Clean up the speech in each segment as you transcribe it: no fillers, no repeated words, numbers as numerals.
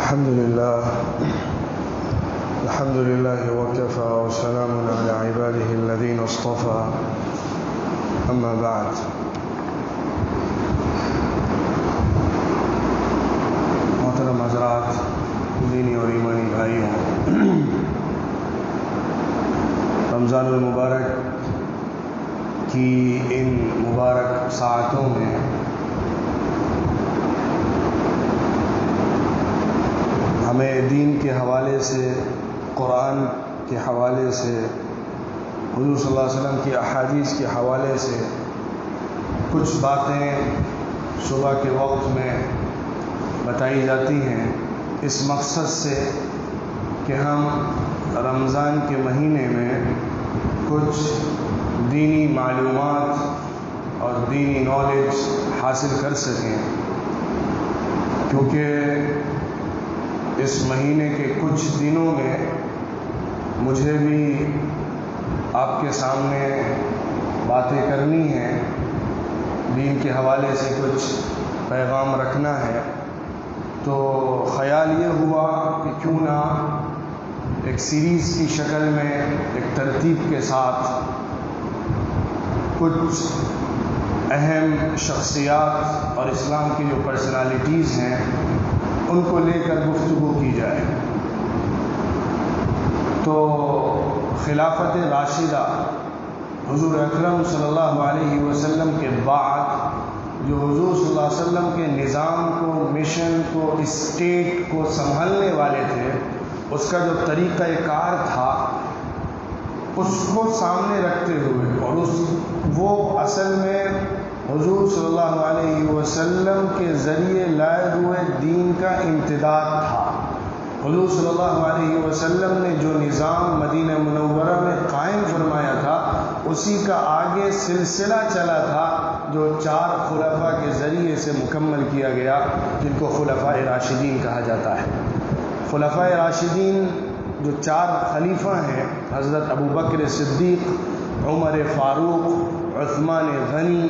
الحمد لله وكفى وسلام على عباده الذين اصطفى اما بعد. محترم حضرات، دینی اور ایمانی بھائیوں، رمضان المبارک کی ان مبارک ساعتوں میں ہمیں دین کے حوالے سے، قرآن کے حوالے سے، حضور صلی اللہ علیہ وسلم کی احادیث کے حوالے سے کچھ باتیں صبح کے وقت میں بتائی جاتی ہیں، اس مقصد سے کہ ہم رمضان کے مہینے میں کچھ دینی معلومات اور دینی نالج حاصل کر سکیں، کیونکہ اس مہینے کے کچھ دنوں میں مجھے بھی آپ کے سامنے باتیں کرنی ہیں، دین کے حوالے سے کچھ پیغام رکھنا ہے، تو خیال یہ ہوا کہ کیوں نہ ایک سیریز کی شکل میں ایک ترتیب کے ساتھ کچھ اہم شخصیات اور اسلام کی جو پرسنالٹیز ہیں ان کو لے کر گفتگو کی جائے۔ تو خلافت راشدہ حضور اکرم صلی اللہ علیہ وسلم کے بعد جو حضور صلی اللہ علیہ وسلم کے نظام کو، مشن کو، اسٹیٹ کو سنبھالنے والے تھے، اس کا جو طریقہ کار تھا اس کو سامنے رکھتے ہوئے، اور وہ اصل میں حضور صلی اللہ علیہ وسلم کے ذریعے لائے ہوئے دین کا امتداد تھا۔ حضور صلی اللہ علیہ وسلم نے جو نظام مدینہ منورہ میں قائم فرمایا تھا، اسی کا آگے سلسلہ چلا تھا جو 4 خلفاء کے ذریعے سے مکمل کیا گیا، جن کو خلفاء راشدین کہا جاتا ہے۔ خلفاء راشدین جو 4 خلیفہ ہیں، حضرت ابوبکر صدیق، عمر فاروق، عثمان غنی،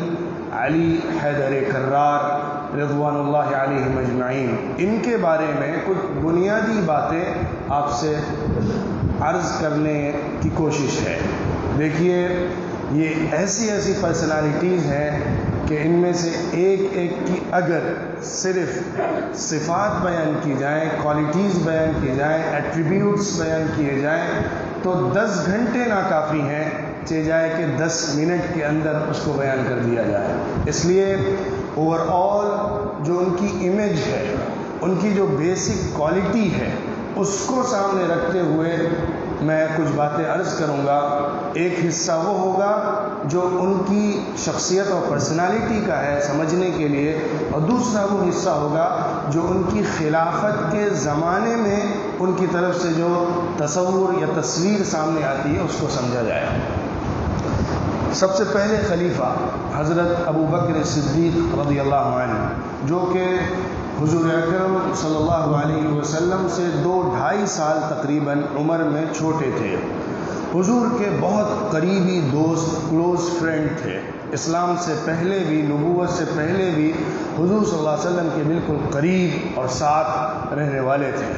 علی حیدر کرار رضوان اللہ علیہم اجمعین، ان کے بارے میں کچھ بنیادی باتیں آپ سے عرض کرنے کی کوشش ہے۔ دیکھیے، یہ ایسی پرسنالٹیز ہیں کہ ان میں سے ایک کی اگر صرف صفات بیان کی جائیں، کوالٹیز بیان کی جائیں، ایٹریبیوٹس بیان کیے جائیں تو 10 گھنٹے ناکافی ہیں، چاہے جائے کہ 10 منٹ کے اندر اس کو بیان کر دیا جائے۔ اس لیے اوور آل جو ان کی امیج ہے، ان کی جو بیسک کوالٹی ہے، اس کو سامنے رکھتے ہوئے میں کچھ باتیں عرض کروں گا۔ ایک حصہ وہ ہوگا جو ان کی شخصیت اور پرسنالٹی کا ہے سمجھنے کے لیے، اور دوسرا وہ حصہ ہوگا جو ان کی خلافت کے زمانے میں ان کی طرف سے جو تصور یا تصویر سامنے آتی ہے اس کو سمجھا جائے۔ سب سے پہلے خلیفہ حضرت ابوبکر صدیق رضی اللہ عنہ، جو کہ حضور اکرم صلی اللہ علیہ وسلم سے 2-2.5 سال تقریباً عمر میں چھوٹے تھے، حضور کے بہت قریبی دوست، کلوز فرینڈ تھے، اسلام سے پہلے بھی، نبوت سے پہلے بھی حضور صلی اللہ علیہ وسلم کے بالکل قریب اور ساتھ رہنے والے تھے۔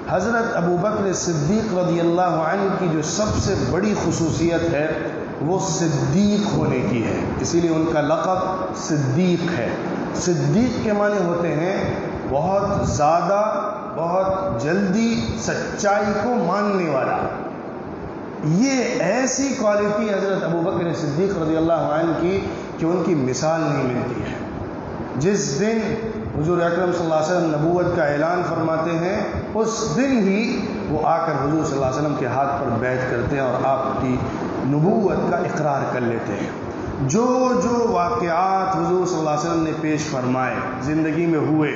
حضرت ابوبکر صدیق رضی اللہ عنہ کی جو سب سے بڑی خصوصیت ہے وہ صدیق ہونے کی ہے، اسی لیے ان کا لقب صدیق ہے۔ صدیق کے معنی ہوتے ہیں بہت زیادہ، بہت جلدی سچائی کو ماننے والا۔ یہ ایسی کوالٹی حضرت ابوبکر صدیق رضی اللہ عنہ کی کہ ان کی مثال نہیں ملتی ہے۔ جس دن حضور اکرم صلی اللہ علیہ وسلم نبوت کا اعلان فرماتے ہیں، اس دن ہی وہ آ کر حضور صلی اللہ علیہ وسلم کے ہاتھ پر بیعت کرتے ہیں اور آپ کی نبوت کا اقرار کر لیتے ہیں۔ جو واقعات حضور صلی اللہ علیہ وسلم نے پیش فرمائے، زندگی میں ہوئے،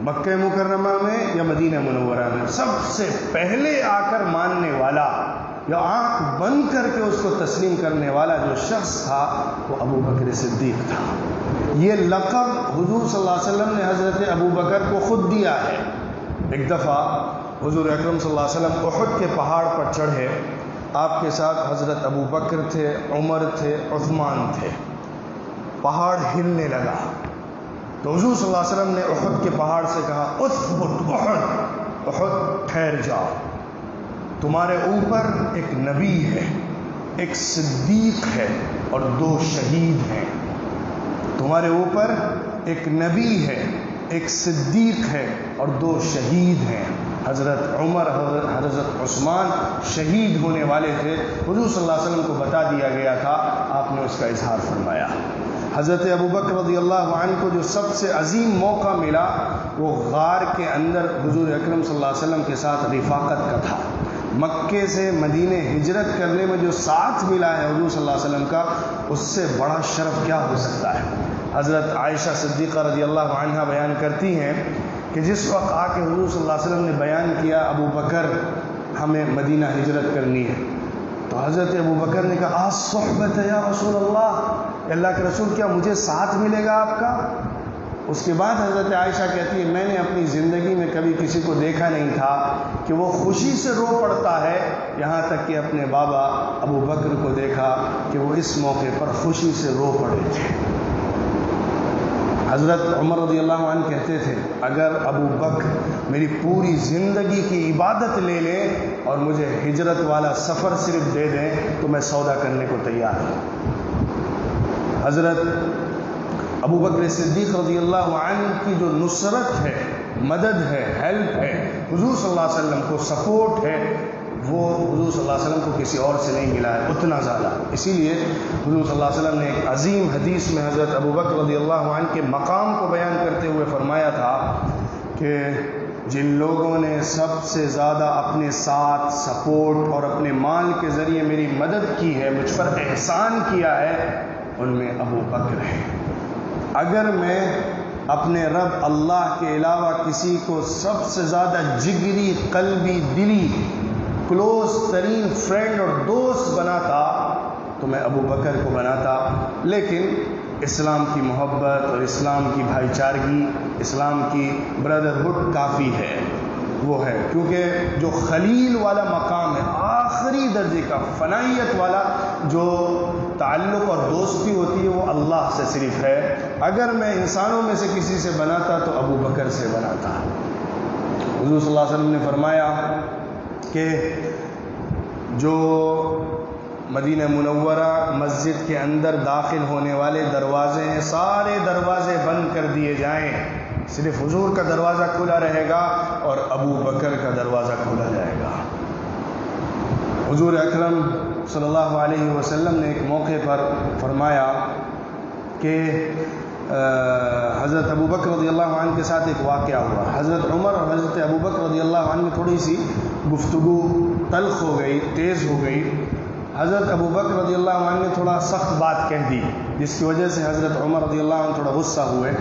مکہ مکرمہ میں یا مدینہ منورہ میں، سب سے پہلے آ کر ماننے والا یا آنکھ بند کر کے اس کو تسلیم کرنے والا جو شخص تھا وہ ابوبکر صدیق تھا۔ یہ لقب حضور صلی اللہ علیہ وسلم نے حضرت ابوبکر کو خود دیا ہے۔ ایک دفعہ حضور اکرم صلی اللہ علیہ وسلم احد کے پہاڑ پر چڑھے، آپ کے ساتھ حضرت ابوبکر تھے، عمر تھے، عثمان تھے۔ پہاڑ ہلنے لگا تو تو حضور صلی اللہ علیہ وسلم نے احد کے پہاڑ سے کہا اثبت احد، احد ٹھہر جاؤ، تمہارے اوپر ایک نبی ہے، ایک صدیق ہے اور 2 شہید ہیں۔ تمہارے اوپر ایک نبی ہے، ایک صدیق ہے اور 2 شہید ہیں۔ حضرت عمر، حضرت عثمان شہید ہونے والے تھے، حضور صلی اللہ علیہ وسلم کو بتا دیا گیا تھا، آپ نے اس کا اظہار فرمایا۔ حضرت ابوبکر رضی اللہ عنہ کو جو سب سے عظیم موقع ملا وہ غار کے اندر حضور اکرم صلی اللہ علیہ وسلم کے ساتھ رفاقت کا تھا۔ مکے سے مدینے ہجرت کرنے میں جو ساتھ ملا ہے حضور صلی اللہ علیہ وسلم کا، اس سے بڑا شرف کیا ہو سکتا ہے۔ حضرت عائشہ صدیقہ رضی اللہ عنہا بیان کرتی ہیں کہ جس وقت آ کے حضور صلی اللہ علیہ وسلم نے بیان کیا ابوبکر ہمیں مدینہ ہجرت کرنی ہے، تو حضرت ابوبکر نے کہا آج صحبت ہے یا رسول اللہ کے رسول، کیا مجھے ساتھ ملے گا آپ کا؟ اس کے بعد حضرت عائشہ کہتی ہے میں نے اپنی زندگی میں کبھی کسی کو دیکھا نہیں تھا کہ وہ خوشی سے رو پڑتا ہے، یہاں تک کہ اپنے بابا ابوبکر کو دیکھا کہ وہ اس موقع پر خوشی سے رو پڑے تھے۔ حضرت عمر رضی اللہ عنہ کہتے تھے اگر ابوبکر میری پوری زندگی کی عبادت لے لیں اور مجھے ہجرت والا سفر صرف دے دیں تو میں سودا کرنے کو تیار ہوں۔ حضرت ابوبکر صدیق رضی اللہ عنہ کی جو نصرت ہے، مدد ہے، ہیلپ ہے، حضور صلی اللہ علیہ وسلم کو سپورٹ ہے، وہ حضور صلی اللہ علیہ وسلم کو کسی اور سے نہیں ملا ہے اتنا زیادہ۔ اسی لیے حضور صلی اللہ علیہ وسلم نے ایک عظیم حدیث میں حضرت ابوبکر رضی اللہ عنہ کے مقام کو بیان کرتے ہوئے فرمایا تھا کہ جن لوگوں نے سب سے زیادہ اپنے ساتھ سپورٹ اور اپنے مال کے ذریعے میری مدد کی ہے، مجھ پر احسان کیا ہے، ان میں ابوبکر ہے۔ اگر میں اپنے رب اللہ کے علاوہ کسی کو سب سے زیادہ جگری، قلبی، دلی، کلوز ترین فرینڈ اور دوست بناتا تو میں ابوبکر کو بناتا، لیکن اسلام کی محبت اور اسلام کی بھائی چارگی، اسلام کی بردرہڈ کافی ہے، وہ ہے، کیونکہ جو خلیل والا مقام ہے، آخری درجے کا فنائیت والا جو تعلق اور دوستی ہوتی ہے وہ اللہ سے صرف ہے۔ اگر میں انسانوں میں سے کسی سے بناتا تو ابوبکر سے بناتا۔ حضور صلی اللہ علیہ وسلم نے فرمایا کہ جو مدینہ منورہ مسجد کے اندر داخل ہونے والے دروازے ہیں سارے دروازے بند کر دیے جائیں، صرف حضور کا دروازہ کھلا رہے گا اور ابوبکر کا دروازہ کھلا جائے گا۔ حضور اکرم صلی اللہ علیہ وسلم نے ایک موقع پر فرمایا کہ حضرت ابوبکر رضی اللہ عنہ کے ساتھ ایک واقعہ ہوا۔ حضرت عمر اور حضرت ابوبکر رضی اللہ عنہ میں تھوڑی سی گفتگو تلخ ہو گئی، تیز ہو گئی۔ حضرت ابوبکر رضی اللہ عنہ نے تھوڑا سخت بات کہہ دی جس کی وجہ سے حضرت عمر رضی اللہ عنہ تھوڑا غصہ ہوئے۔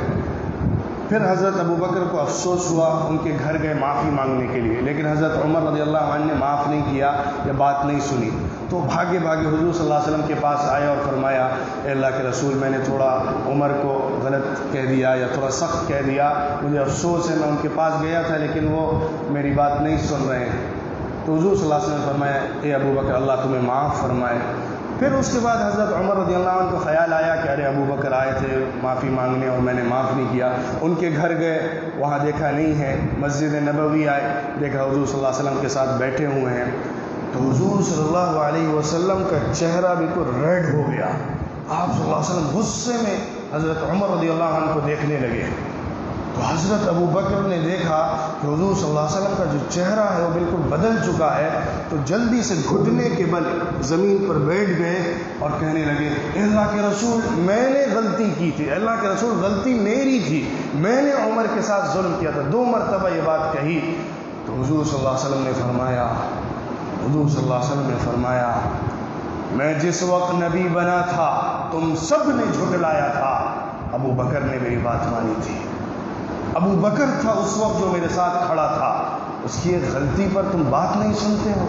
پھر حضرت ابوبکر کو افسوس ہوا، ان کے گھر گئے معافی مانگنے کے لیے، لیکن حضرت عمر رضی اللہ عنہ نے معاف نہیں کیا یا بات نہیں سنی، تو بھاگے بھاگے حضور صلی اللہ علیہ وسلم کے پاس آئے اور فرمایا اے اللہ کے رسول میں نے تھوڑا عمر کو غلط کہہ دیا یا تھوڑا سخت کہہ دیا، مجھے افسوس ہے، میں ان کے پاس گیا تھا لیکن وہ میری بات نہیں سن رہے ہیں۔ تو حضور صلی اللہ علیہ وسلم نے فرمایا اے ابوبکر اللہ تمہیں معاف فرمائے۔ پھر اس کے بعد حضرت عمر رضی اللہ عنہ کو خیال آیا کہ ارے ابوبکر آئے تھے معافی مانگنے اور میں نے معاف نہیں کیا، ان کے گھر گئے، وہاں دیکھا نہیں ہے، مسجد نبوی آئے، دیکھا حضور صلی اللہ علیہ وسلم کے ساتھ بیٹھے ہوئے ہیں، تو حضور صلی اللہ علیہ وسلم کا چہرہ بالکل ریڈ ہو گیا۔ آپ صلی اللہ علیہ وسلم غصے میں حضرت عمر رضی اللہ عنہ کو دیکھنے لگے، تو حضرت ابوبکر نے دیکھا کہ حضور صلی اللہ علیہ وسلم کا جو چہرہ ہے وہ بالکل بدل چکا ہے، تو جلدی سے گھٹنے کے بل زمین پر بیٹھ گئے اور کہنے لگے اے اللہ کے رسول میں نے غلطی کی تھی، اللہ کے رسول غلطی میری تھی، میں نے عمر کے ساتھ ظلم کیا تھا، 2 مرتبہ یہ بات کہی۔ تو حضور صلی اللہ علیہ وسلم نے فرمایا، حضور صلی اللہ علیہ وسلم نے فرمایا میں جس وقت نبی بنا تھا تم سب نے جھٹلایا تھا، ابوبکر نے میری بات مانی تھی، ابوبکر تھا اس وقت جو میرے ساتھ کھڑا تھا، اس کی ایک غلطی پر تم بات نہیں سنتے ہو۔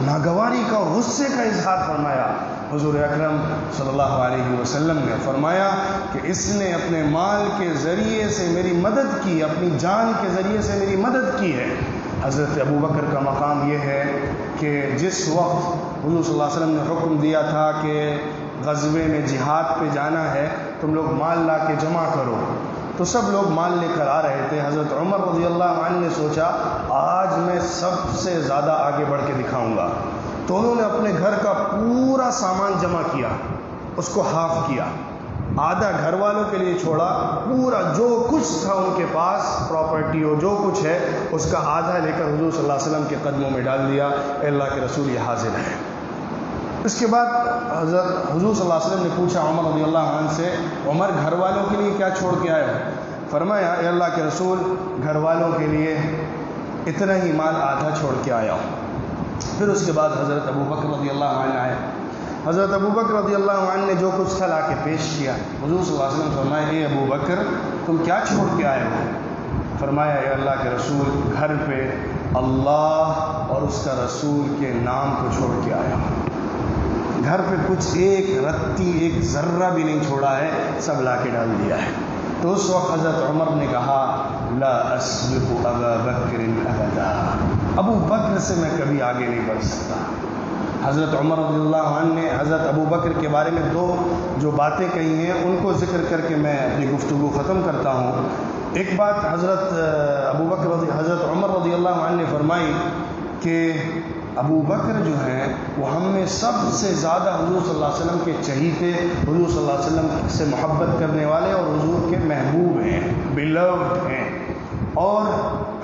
ناگواری کا اور غصے کا اظہار فرمایا۔ حضور اکرم صلی اللہ علیہ وسلم نے فرمایا کہ اس نے اپنے مال کے ذریعے سے میری مدد کی، اپنی جان کے ذریعے سے میری مدد کی ہے۔ حضرت ابوبکر کا مقام یہ ہے کہ جس وقت حضور صلی اللہ علیہ وسلم نے حکم دیا تھا کہ غزوے میں جہاد پہ جانا ہے، تم لوگ مال لا کے جمع کرو، تو سب لوگ مال لے کر آ رہے تھے. حضرت عمر رضی اللہ عنہ نے سوچا آج میں سب سے زیادہ آگے بڑھ کے دکھاؤں گا. تو انہوں نے اپنے گھر کا پورا سامان جمع کیا, اس کو ہاف کیا, آدھا گھر والوں کے لیے چھوڑا, پورا جو کچھ تھا ان کے پاس پراپرٹی ہو جو کچھ ہے اس کا آدھا لے کر حضور صلی اللہ علیہ وسلم کے قدموں میں ڈال دیا. اے اللہ کے رسول یہ حاضر ہے. اس کے بعد حضور صلی اللہ علیہ وسلم نے پوچھا عمر رضی اللہ عنہ سے, عمر گھر والوں کے لیے کیا چھوڑ کے آئے؟ فرمایا اے اللہ کے رسول گھر والوں کے لیے اتنا ہی مال آدھا چھوڑ کے آیا ہوں. پھر اس کے بعد حضرت ابو بکر رضی اللہ عنہ آئے. حضرت ابو بکر رضی اللہ عنہ نے جو کچھ تھا لا کے پیش کیا. حضور صلی اللہ علیہ وسلم فرمایا اے ابو بکر تم کیا چھوڑ کے آئے ہو؟ فرمایا اے اللہ کے رسول گھر پہ اللہ اور اس کا رسول کے نام کو چھوڑ کے آیا ہوں. گھر پہ کچھ ایک رتی ایک ذرہ بھی نہیں چھوڑا ہے, سب لا کے ڈال دیا ہے. تو اس وقت حضرت عمر نے کہا لا اسبق ابا بکر ابدا, ابو بکر سے میں کبھی آگے نہیں بڑھ سکتا. حضرت عمر رضی اللہ عنہ نے حضرت ابو بکر کے بارے میں دو جو باتیں کہی ہیں ان کو ذکر کر کے میں اپنی گفتگو ختم کرتا ہوں. ایک بات حضرت عمر رضی اللہ عنہ نے فرمائی کہ ابو بکر جو ہیں وہ ہم میں سب سے زیادہ حضور صلی اللہ علیہ وسلم کے چہیتے, حضور صلی اللہ علیہ وسلم سے محبت کرنے والے اور حضور کے محبوب ہیں, بلوڈ ہیں, اور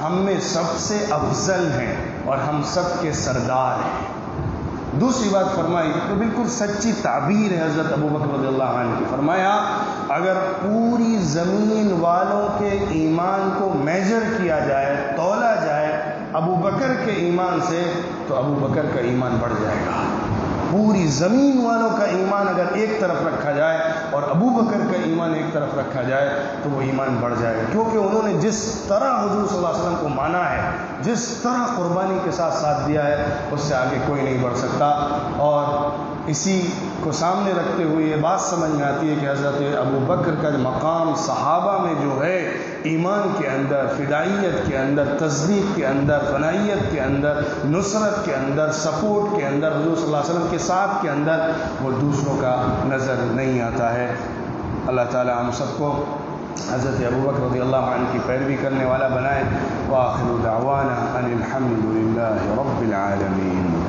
ہم میں سب سے افضل ہیں اور ہم سب کے سردار ہیں. دوسری بات فرمائی تو بالکل سچی تعبیر ہے حضرت ابو بکر رضی اللہ عنہ کی. فرمایا اگر پوری زمین والوں کے ایمان کو میجر کیا جائے, تولا جائے ابو بکر کے ایمان سے تو ابو بکر کا ایمان بڑھ جائے گا. پوری زمین والوں کا ایمان اگر ایک طرف رکھا جائے اور ابو بکر کا ایمان ایک طرف رکھا جائے تو وہ ایمان بڑھ جائے گا, کیونکہ انہوں نے جس طرح حضور صلی اللہ علیہ وسلم کو مانا ہے, جس طرح قربانی کے ساتھ دیا ہے, اس سے آگے کوئی نہیں بڑھ سکتا. اور اسی کو سامنے رکھتے ہوئے یہ بات سمجھ میں آتی ہے کہ حضرت ابو بکر کا مقام صحابہ میں جو ہے ایمان کے اندر, فدائیت کے اندر, تصدیق کے اندر, فنائیت کے اندر, نصرت کے اندر, سپورٹ کے اندر, حضور صلی اللہ علیہ وسلم کے ساتھ کے اندر, وہ دوسروں کا نظر نہیں آتا ہے. اللہ تعالیٰ ہم سب کو حضرت ابو بکر رضی اللہ عنہ کی پیروی کرنے والا بنائے. وآخر دعوانا ان الحمد للہ رب العالمین.